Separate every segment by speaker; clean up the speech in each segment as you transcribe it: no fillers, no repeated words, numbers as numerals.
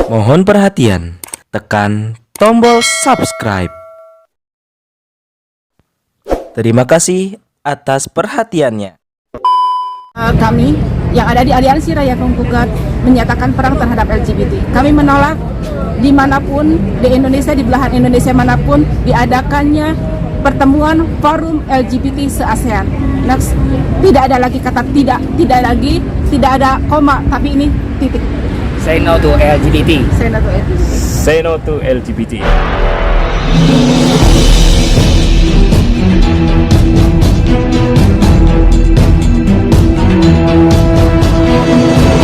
Speaker 1: Mohon perhatian, tekan tombol subscribe. Terima kasih atas perhatiannya.
Speaker 2: Kami yang ada di Aliansi Rakyat Penggugat menyatakan perang terhadap LGBT. Kami menolak dimanapun di Indonesia, di belahan Indonesia manapun diadakannya pertemuan forum LGBT se-ASEAN. Next, tidak ada lagi kata tidak ada koma, tapi ini titik.
Speaker 3: Say no to LGBT.
Speaker 2: Say no to LGBT.
Speaker 4: Say no to LGBT.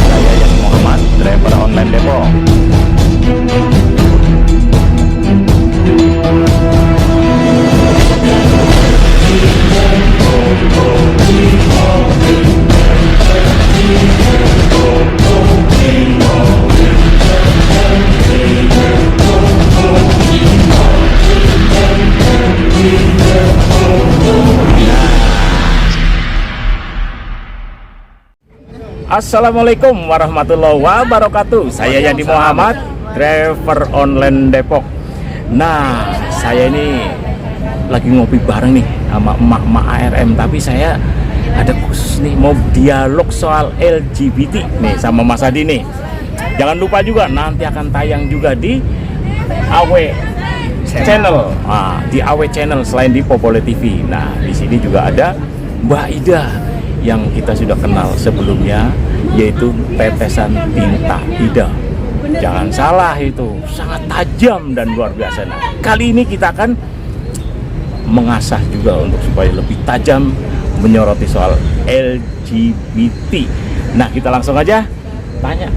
Speaker 4: Saya Yadi Muhammad, driver online Depok. Assalamualaikum warahmatullahi wabarakatuh. Saya Yadi Muhammad, driver online Depok. Nah, saya ini lagi ngopi bareng nih sama emak-emak ARM, tapi saya ada khusus nih mau dialog soal LGBT nih sama Mas Adi nih. Jangan lupa juga nanti akan tayang juga di AW Channel. Di AW Channel selain di Popole TV. Nah, di sini juga ada Mbak Ida yang kita sudah kenal sebelumnya, yaitu tetesan tinta Ida. Jangan salah, itu sangat tajam dan luar biasa. Nah, kali ini kita akan mengasah juga untuk supaya lebih tajam menyoroti soal LGBT. Nah, kita langsung aja tanya,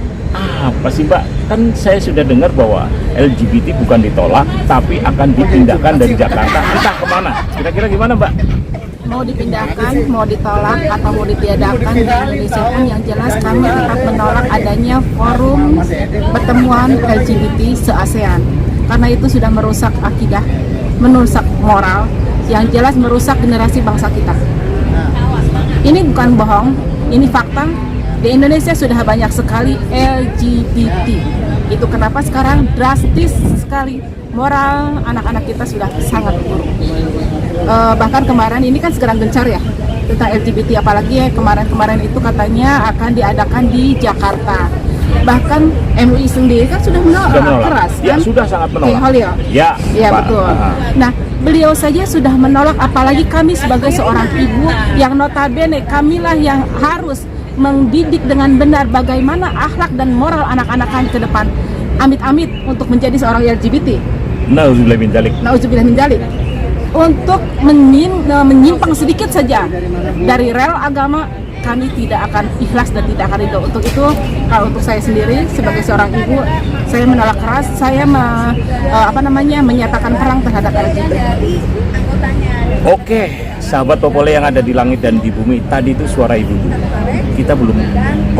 Speaker 4: apa sih Mbak? Kan saya sudah dengar bahwa LGBT bukan ditolak, tapi akan dipindahkan dari Jakarta entah kemana. Kira-kira gimana Mbak?
Speaker 2: Mau dipindahkan, mau ditolak, atau mau ditiadakan di Indonesia pun, yang jelas kami tetap menolak adanya forum pertemuan LGBT se-ASEAN, karena itu sudah merusak akidah, merusak moral, yang jelas merusak generasi bangsa kita. Ini bukan bohong, ini fakta. Di Indonesia sudah banyak sekali LGBT. Itu kenapa sekarang drastis sekali moral anak-anak kita sudah sangat buruk. Bahkan kemarin ini kan sekarang gencar ya tentang LGBT, apalagi ya kemarin itu katanya akan diadakan di Jakarta. Bahkan MUI sendiri kan sudah menolak keras
Speaker 4: Ya,
Speaker 2: kan?
Speaker 4: sudah sangat menolak.
Speaker 2: Ya,
Speaker 4: Pak.
Speaker 2: betul. Nah, beliau saja sudah menolak, apalagi kami sebagai seorang ibu yang notabene kamilah yang harus mendidik dengan benar bagaimana akhlak dan moral anak-anak kami ke depan. Amit-amit untuk menjadi seorang LGBT.
Speaker 4: Nauzubillah min dzalik.
Speaker 2: Nauzubillah min dzalik. Untuk menyimpang sedikit saja dari rel agama, kami tidak akan ikhlas dan tidak akan ridho. Untuk itu, kalau untuk saya sendiri sebagai seorang ibu, saya menolak keras. Saya menyatakan perang terhadap LGBT.
Speaker 4: Oke, sahabat Popole yang ada di langit dan di bumi, tadi itu suara ibu. Kita belum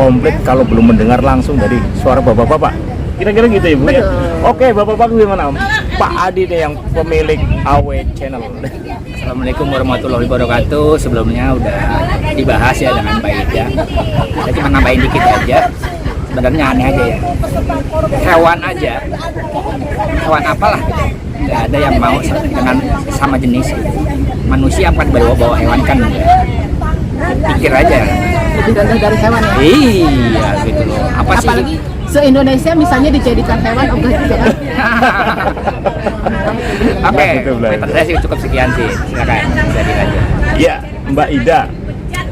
Speaker 4: komplit kalau belum mendengar langsung dari suara bapak-bapak. Kira-kira gitu ya Bu ya? Oke, bapak-bapak gimana? Pak Adi nih yang pemilik AW Channel.
Speaker 3: Assalamualaikum warahmatullahi wabarakatuh. Sebelumnya udah dibahas ya dengan Mbak Ida. Saya cuma nambahin dikit aja. Sebenarnya aneh aja ya. Hewan aja. Hewan apalah. Nggak ada yang mau dengan sama jenis. Manusia akan bawa hewan kan. Pikir aja.
Speaker 2: Lebih rendah dari hewan ya?
Speaker 3: Iya gitu loh. Apa sih?
Speaker 2: Apalagi se-Indonesia misalnya dijadikan hewan, oke gitu kan?
Speaker 3: Oke,
Speaker 4: Gitu, Blay.
Speaker 3: komentar saya sih cukup sekian sih. Silakan, jadi aja.
Speaker 4: Ya, Mbak Ida,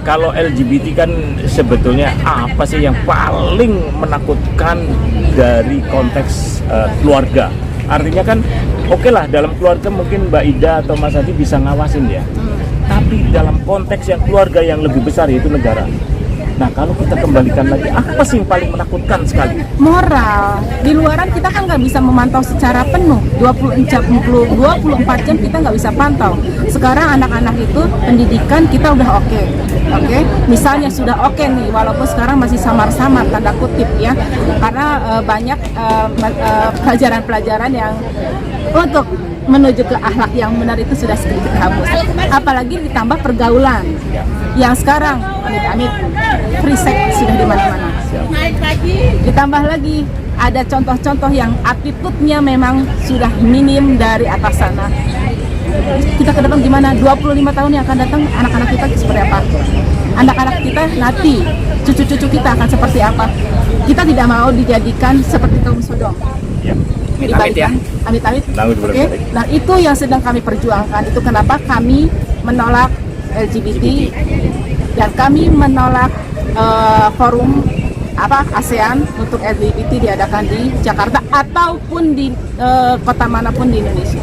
Speaker 4: kalau LGBT kan sebetulnya apa sih yang paling menakutkan dari konteks keluarga? Artinya kan oke lah, dalam keluarga mungkin Mbak Ida atau Mas Adi bisa ngawasin ya. Tapi dalam konteks yang keluarga yang lebih besar, yaitu negara. Nah, kalau kita kembalikan lagi, apa sih yang paling menakutkan sekali?
Speaker 2: Moral. Di luaran kita kan nggak bisa memantau secara penuh. 24 jam kita nggak bisa pantau. Sekarang anak-anak itu pendidikan kita udah oke. Misalnya sudah oke nih, walaupun sekarang masih samar-samar tanda kutip ya, karena banyak pelajaran-pelajaran yang untuk menuju ke akhlak yang benar itu sudah sedikit hapus. Apalagi ditambah pergaulan yang sekarang amit-amit free sex sudah di mana-mana. Ditambah lagi ada contoh-contoh yang attitude-nya memang sudah minim dari atas sana. Kita ke depan gimana? 25 tahun yang akan datang, anak-anak kita seperti apa? Anak-anak kita nanti, cucu-cucu kita akan seperti apa? Kita tidak mau dijadikan seperti kaum Sodom.
Speaker 4: Ya.
Speaker 3: Amit-amit ya.
Speaker 2: Amit-amit.
Speaker 4: Amit-amit
Speaker 2: Oke.
Speaker 4: boleh-boleh.
Speaker 2: Nah, itu yang sedang kami perjuangkan. Itu kenapa kami menolak LGBT dan kami menolak forum ASEAN untuk LGBT diadakan di Jakarta ataupun di kota manapun di Indonesia.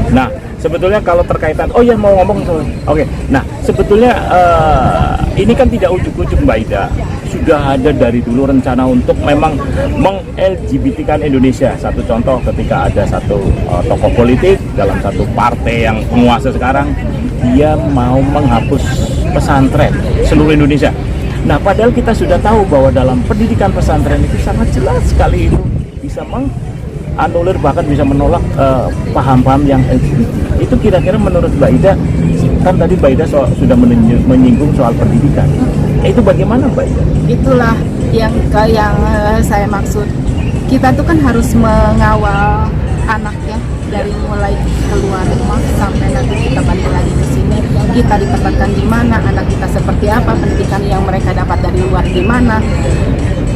Speaker 4: Nah, sebetulnya kalau terkaitan, oh ya mau ngomong soal, oke. Nah, sebetulnya ini kan tidak ujuk-ujuk Mbak Ida, sudah ada dari dulu rencana untuk memang meng-LGBT-kan Indonesia. Satu contoh ketika ada satu tokoh politik dalam satu partai yang penguasa sekarang, dia mau menghapus pesantren seluruh Indonesia. Nah, padahal kita sudah tahu bahwa dalam pendidikan pesantren itu sangat jelas sekali itu bisa anulir, bahkan bisa menolak paham-paham yang LGBT. Itu kira-kira menurut Mbak Ida, kan tadi Mbak Ida sudah menyinggung soal pendidikan. Itu bagaimana Mbak Ida?
Speaker 2: Itulah yang saya maksud. Kita tuh kan harus mengawal anak ya, dari mulai keluar rumah sampai nanti kita balik lagi ke sini. Kita ditempatkan di mana, anak kita seperti apa, pendidikan yang mereka dapat dari luar di mana.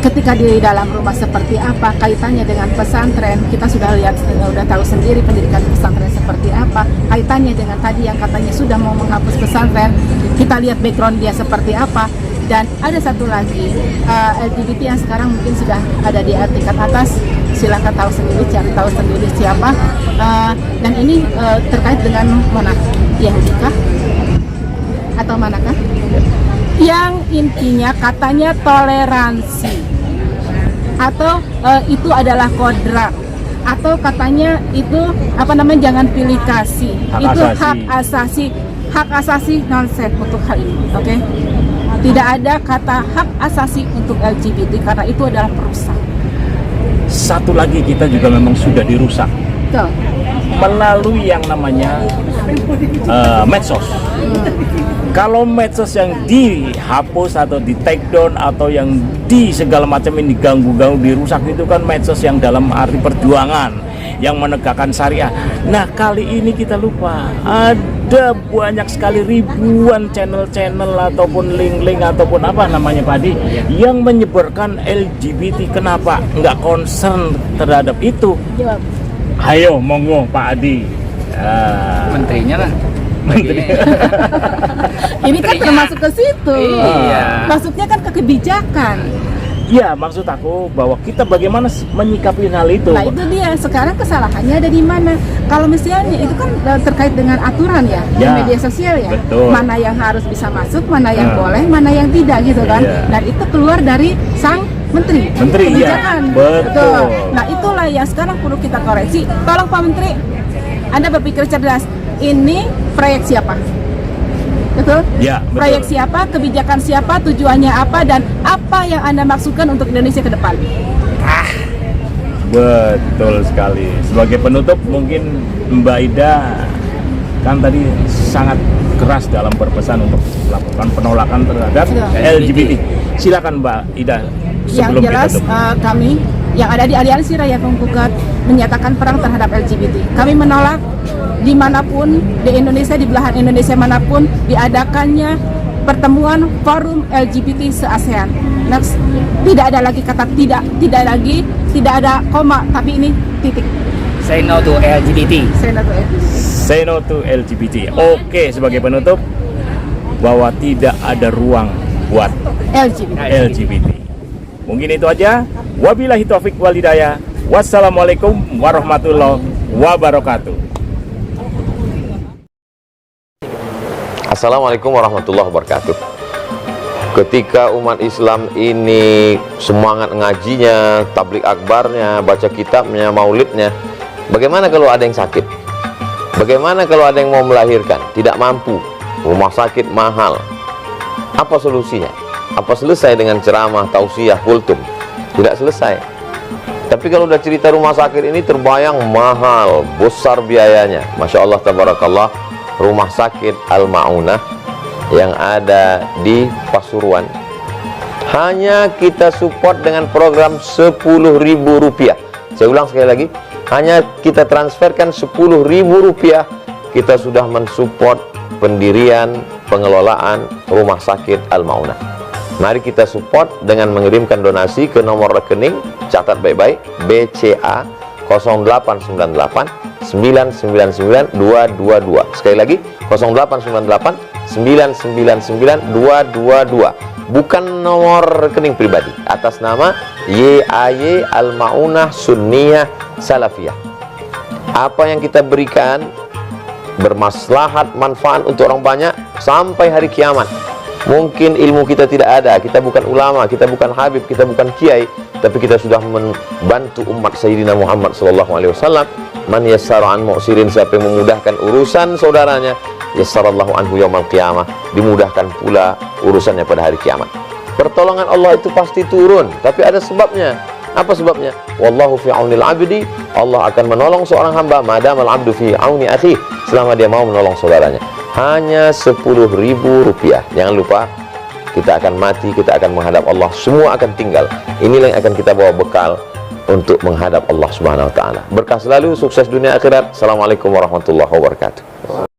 Speaker 2: Ketika di dalam rumah seperti apa, kaitannya dengan pesantren, kita sudah lihat, sudah tahu sendiri pendidikan pesantren seperti apa, kaitannya dengan tadi yang katanya sudah mau menghapus pesantren, kita lihat background dia seperti apa. Dan ada satu lagi, LGBT yang sekarang mungkin sudah ada di tingkat atas, silakan tahu sendiri, cari tahu sendiri siapa. Dan ini terkait dengan mana? Yahudi kah? Atau manakah? Yang intinya katanya toleransi, atau itu adalah kodrat, atau katanya itu jangan pilih kasih, itu hak asasi nonsense untuk hal ini, oke? Tidak ada kata hak asasi untuk LGBT karena itu adalah perusak.
Speaker 4: Satu lagi, kita juga memang sudah dirusak
Speaker 2: Betul.
Speaker 4: melalui yang namanya medsos. Kalau medsos yang dihapus atau di take down atau yang di segala macam ini diganggu-ganggu, dirusak, itu kan medsos yang dalam arti perjuangan, yang menegakkan syariah. Nah, kali ini kita lupa, ada banyak sekali ribuan channel-channel ataupun link-link ataupun apa namanya Pak Adi, yang menyebarkan LGBT. Kenapa nggak concern terhadap itu?
Speaker 2: Jawab.
Speaker 4: Ayo monggo Pak Adi.
Speaker 3: Menterinya lah.
Speaker 4: Menteri.
Speaker 2: Ini kan termasuk ke situ.
Speaker 3: Iya.
Speaker 2: Masuknya kan ke kebijakan.
Speaker 4: Ya, maksud aku bahwa kita bagaimana menyikapi hal itu.
Speaker 2: Nah, itu dia. Sekarang kesalahannya ada di mana? Kalau misalnya itu kan terkait dengan aturan ya, di
Speaker 4: Ya,
Speaker 2: media sosial ya.
Speaker 4: betul.
Speaker 2: Mana yang harus bisa masuk, mana yang boleh, mana yang tidak gitu kan.
Speaker 4: Iya.
Speaker 2: Dan itu keluar dari sang menteri
Speaker 4: Menteri,
Speaker 2: kebijakan.
Speaker 4: iya. Betul.
Speaker 2: Nah, itulah yang sekarang perlu kita koreksi. Tolong Pak Menteri, Anda berpikir cerdas. Ini proyek siapa? Betul?
Speaker 4: Ya, betul.
Speaker 2: Proyek siapa, kebijakan siapa, tujuannya apa, dan apa yang Anda maksudkan untuk Indonesia ke depan?
Speaker 4: Betul sekali. Sebagai penutup, mungkin Mbak Ida kan tadi sangat keras dalam berpesan untuk melakukan penolakan terhadap
Speaker 2: Ya.
Speaker 4: LGBT. Silakan Mbak Ida
Speaker 2: Yang
Speaker 4: sebelum
Speaker 2: jelas
Speaker 4: ditutup.
Speaker 2: kami yang ada di Aliansi Rakyat Penggugat menyatakan perang terhadap LGBT. Kami menolak dimanapun di Indonesia, di belahan Indonesia manapun diadakannya pertemuan forum LGBT se-ASEAN. Next, tidak ada lagi kata tidak ada koma, tapi ini titik.
Speaker 3: Say no to LGBT.
Speaker 2: Saya Natu Edi.
Speaker 4: Say no to LGBT. Oke, sebagai penutup, bahwa tidak ada ruang buat
Speaker 2: LGBT.
Speaker 4: LGBT. Mungkin itu aja. Wabillahi taufik wal hidayah. Wassalamualaikum warahmatullahi wabarakatuh.
Speaker 5: Assalamualaikum warahmatullahi wabarakatuh. Ketika umat Islam ini semangat ngajinya, tablik akbarnya, baca kitabnya, maulidnya, bagaimana kalau ada yang sakit? Bagaimana kalau ada yang mau melahirkan, tidak mampu, rumah sakit mahal? Apa solusinya? Apa selesai dengan ceramah, tausiah, kultum? Tidak selesai. Tapi kalau udah cerita rumah sakit ini terbayang mahal, besar biayanya. Masya Allah, tabarakallah. Rumah sakit Al-Ma'unah yang ada di Pasuruan Hanya kita support dengan program Rp10.000. Saya ulang sekali lagi, hanya kita transferkan Rp10.000, kita sudah mensupport pendirian, pengelolaan Rumah Sakit Al-Maunah. Mari kita support dengan mengirimkan donasi ke nomor rekening, catat baik-baik, BCA 0898 999 222. Sekali lagi, 0898 999 222. Bukan nomor rekening pribadi, atas nama YAY Al-Maunah Sunniyah Salafiyah. Apa yang kita berikan bermaslahat, manfaat untuk orang banyak sampai hari kiamat. Mungkin ilmu kita tidak ada, kita bukan ulama, kita bukan habib, kita bukan kiai, tapi kita sudah membantu umat Sayyidina Muhammad SAW. Man yassara an mu'sirin, siapa yang memudahkan urusan saudaranya, yassarallahu anhu yaumal qiyamah, dimudahkan pula urusannya pada hari kiamat. Pertolongan Allah itu pasti turun, tapi ada sebabnya. Apa sebabnya? Wallahu fi aunil abdi, Allah akan menolong seorang hamba madamal abdu fi auni akhi, selama dia mau menolong saudaranya. Hanya Rp10.000. Jangan lupa, kita akan mati, kita akan menghadap Allah, semua akan tinggal. Inilah yang akan kita bawa bekal untuk menghadap Allah Subhanahu wa taala. Berkah selalu, sukses dunia akhirat. Assalamualaikum warahmatullahi wabarakatuh.